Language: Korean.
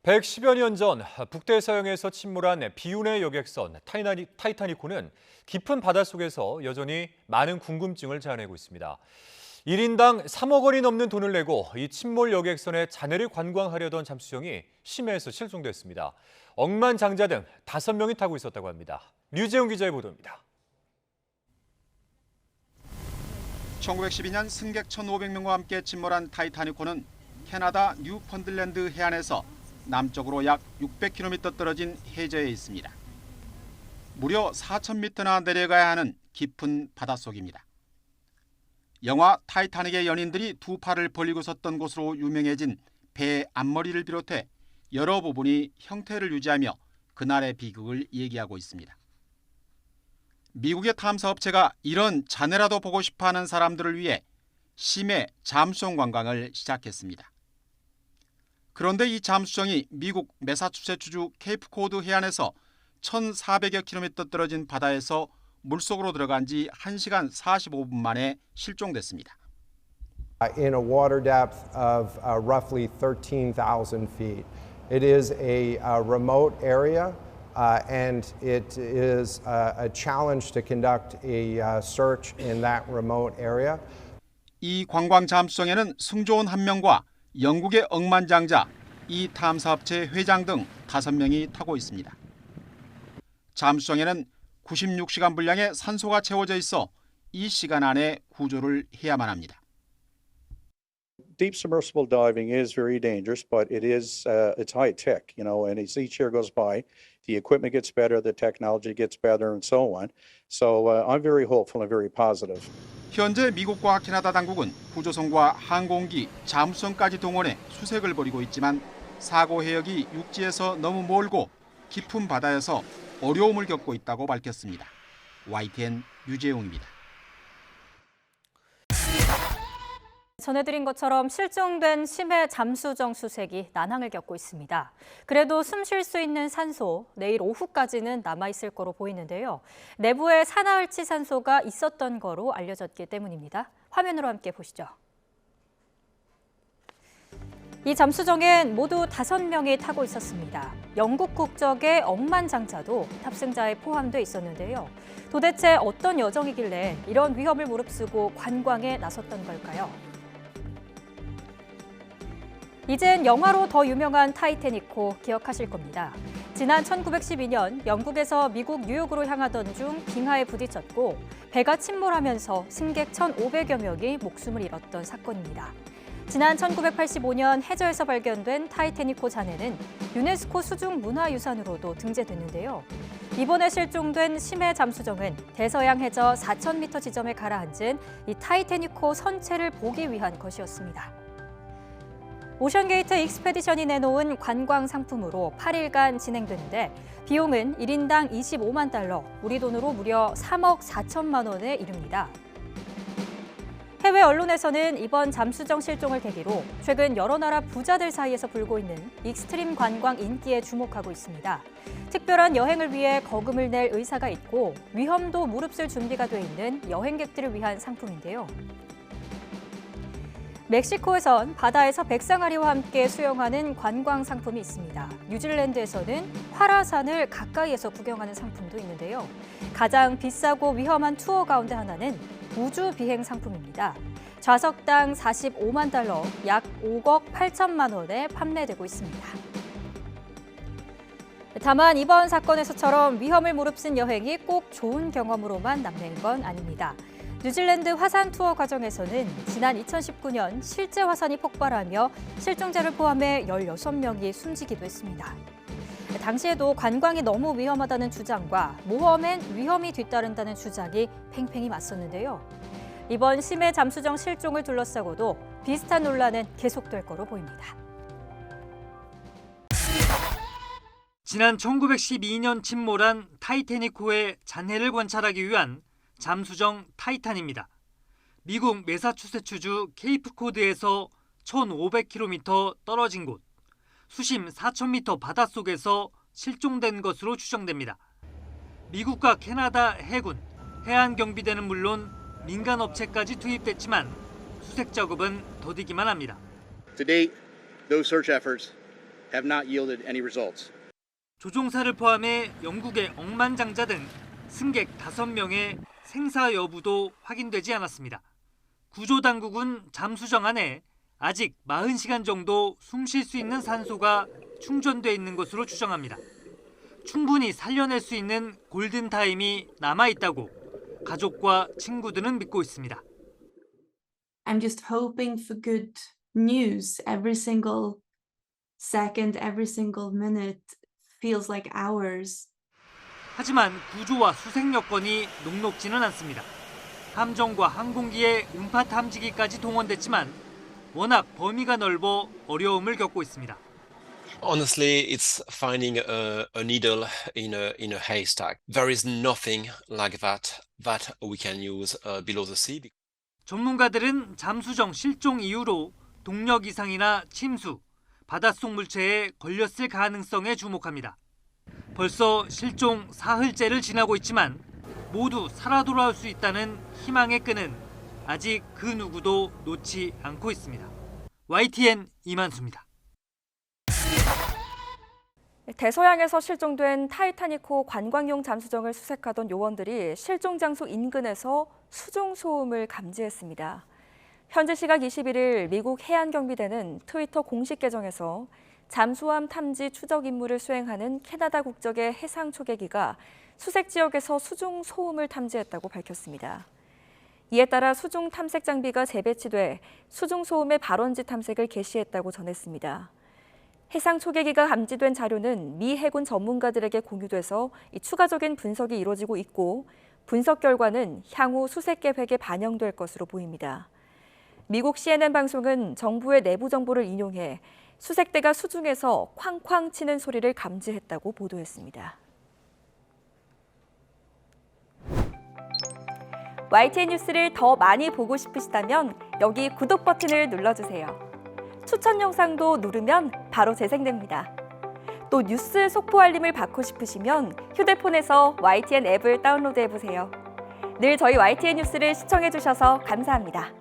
110여 년 전 북대서양에서 침몰한 비운의 여객선 타이타니코는 깊은 바닷속에서 여전히 많은 궁금증을 자아내고 있습니다. 1인당 3억 원이 넘는 돈을 내고 이 침몰 여객선의 잔해를 관광하려던 잠수정이 심해에서 실종됐습니다. 억만장자 등 5명이 타고 있었다고 합니다. 류재훈 기자의 보도입니다. 1912년 승객 1,500명과 함께 침몰한 타이타니코는 캐나다 뉴펀들랜드 해안에서 남쪽으로 약 600km 떨어진 해저에 있습니다. 무려 4,000m나 내려가야 하는 깊은 바닷속입니다. 영화 타이타닉의 연인들이 두 팔을 벌리고 섰던 곳으로 유명해진 배 앞머리를 비롯해 여러 부분이 형태를 유지하며 그날의 비극을 얘기하고 있습니다. 미국의 탐사업체가 이런 잔해라도 보고 싶어하는 사람들을 위해 심해 잠수정 관광을 시작했습니다. 그런데 이 잠수정이 미국 매사추세츠주 케이프코드 해안에서 1,400여 킬로미터 떨어진 바다에서 물속으로 들어간 지 1시간 45분 만에 실종됐습니다. In a water depth of roughly 13,000 feet. It is a remote area and it is a challenge to conduct a search in that remote area. 이 관광 잠수정에는 승조원 1명과 영국의 억만장자, 이 탐사업체 회장 등 5명이 타고 있습니다. 잠수정에는 96시간 분량의 산소가 채워져 있어 이 시간 안에 구조를 해야만 합니다. Deep submersible diving is very dangerous, but it's high tech, and as each year goes by, the equipment gets better, the technology gets better, and so on. So I'm very hopeful and very positive. 현재 미국과 캐나다 당국은 구조선과 항공기, 잠수선까지 동원해 수색을 벌이고 있지만 사고 해역이 육지에서 너무 멀고 깊은 바다에서 어려움을 겪고 있다고 밝혔습니다. YTN 유재용입니다. 전해드린 것처럼 실종된 심해 잠수정 수색이 난항을 겪고 있습니다. 그래도 숨 쉴 수 있는 산소, 내일 오후까지는 남아있을 거로 보이는데요. 내부에 산화을치 산소가 있었던 거로 알려졌기 때문입니다. 화면으로 함께 보시죠. 이 잠수정엔 모두 5명이 타고 있었습니다. 영국 국적의 억만장자도 탑승자에 포함돼 있었는데요. 도대체 어떤 여정이길래 이런 위험을 무릅쓰고 관광에 나섰던 걸까요? 이젠 영화로 더 유명한 타이타닉호 기억하실 겁니다. 지난 1912년 영국에서 미국 뉴욕으로 향하던 중 빙하에 부딪혔고 배가 침몰하면서 승객 1,500여 명이 목숨을 잃었던 사건입니다. 지난 1985년 해저에서 발견된 타이타닉호 잔해는 유네스코 수중 문화유산으로도 등재됐는데요. 이번에 실종된 심해 잠수정은 대서양 해저 4,000m 지점에 가라앉은 이 타이타닉호 선체를 보기 위한 것이었습니다. 오션게이트 익스페디션이 내놓은 관광 상품으로 8일간 진행되는데 비용은 1인당 25만 달러, 우리 돈으로 무려 3억 4천만 원에 이릅니다. 해외 언론에서는 이번 잠수정 실종을 계기로 최근 여러 나라 부자들 사이에서 불고 있는 익스트림 관광 인기에 주목하고 있습니다. 특별한 여행을 위해 거금을 낼 의사가 있고 위험도 무릅쓸 준비가 돼 있는 여행객들을 위한 상품인데요. 멕시코에선 바다에서 백상아리와 함께 수영하는 관광 상품이 있습니다. 뉴질랜드에서는 활화산을 가까이에서 구경하는 상품도 있는데요. 가장 비싸고 위험한 투어 가운데 하나는 우주 비행 상품입니다. 좌석당 45만 달러, 약 5억 8천만 원에 판매되고 있습니다. 다만 이번 사건에서처럼 위험을 무릅쓴 여행이 꼭 좋은 경험으로만 남는 건 아닙니다. 뉴질랜드 화산 투어 과정에서는 지난 2019년 실제 화산이 폭발하며 실종자를 포함해 16명이 숨지기도 했습니다. 당시에도 관광이 너무 위험하다는 주장과 모험엔 위험이 뒤따른다는 주장이 팽팽히 맞섰는데요. 이번 심해 잠수정 실종을 둘러싸고도 비슷한 논란은 계속될 거로 보입니다. 지난 1912년 침몰한 타이타닉호의 잔해를 관찰하기 위한 잠수정 타이탄입니다. 미국 매사추세츠주 케이프코드에서 1,500km 떨어진 곳, 수심 4,000m 바닷속에서 실종된 것으로 추정됩니다. 미국과 캐나다 해군, 해안경비대는 물론 민간 업체까지 투입됐지만 수색 작업은 더디기만 합니다. To date, those search efforts have not yielded any results. 조종사를 포함해 영국의 억만장자 등 승객 5명의 생사 여부도 확인되지 않았습니다. 구조당국은 잠수정 안에 아직 40시간 정도 숨 쉴 수 있는 산소가 충전돼 있는 것으로 추정합니다. 충분히 살려낼 수 있는 골든타임이 남아있다고 가족과 친구들은 믿고 있습니다. I'm just hoping for good news. Every single second, every single minute feels like hours. 하지만 구조와 수색 여건이 녹록지는 않습니다. 함정과 항공기의 음파 탐지기까지 동원됐지만 워낙 범위가 넓어 어려움을 겪고 있습니다. Honestly, it's finding a needle in a haystack. There is nothing like that we can use below the sea. 전문가들은 잠수정 실종 이후로 동력 이상이나 침수, 바닷속 물체에 걸렸을 가능성에 주목합니다. 벌써 실종 사흘째를 지나고 있지만 모두 살아 돌아올 수 있다는 희망의 끈은 아직 그 누구도 놓지 않고 있습니다. YTN 이만수입니다. 대서양에서 실종된 타이타닉호 관광용 잠수정을 수색하던 요원들이 실종 장소 인근에서 수중 소음을 감지했습니다. 현지 시각 21일 미국 해안경비대는 트위터 공식 계정에서 잠수함 탐지 추적 임무를 수행하는 캐나다 국적의 해상 초계기가 수색 지역에서 수중 소음을 탐지했다고 밝혔습니다. 이에 따라 수중 탐색 장비가 재배치돼 수중 소음의 발원지 탐색을 개시했다고 전했습니다. 해상 초계기가 감지된 자료는 미 해군 전문가들에게 공유돼서 추가적인 분석이 이루어지고 있고 분석 결과는 향후 수색 계획에 반영될 것으로 보입니다. 미국 CNN 방송은 정부의 내부 정보를 인용해 수색대가 수중에서 쾅쾅 치는 소리를 감지했다고 보도했습니다. YTN 뉴스를 더 많이 보고 싶으시다면 여기 구독 버튼을 눌러주세요. 추천 영상도 누르면 바로 재생됩니다. 또 뉴스 속보 알림을 받고 싶으시면 휴대폰에서 YTN 앱을 다운로드해보세요. 늘 저희 YTN 뉴스를 시청해주셔서 감사합니다.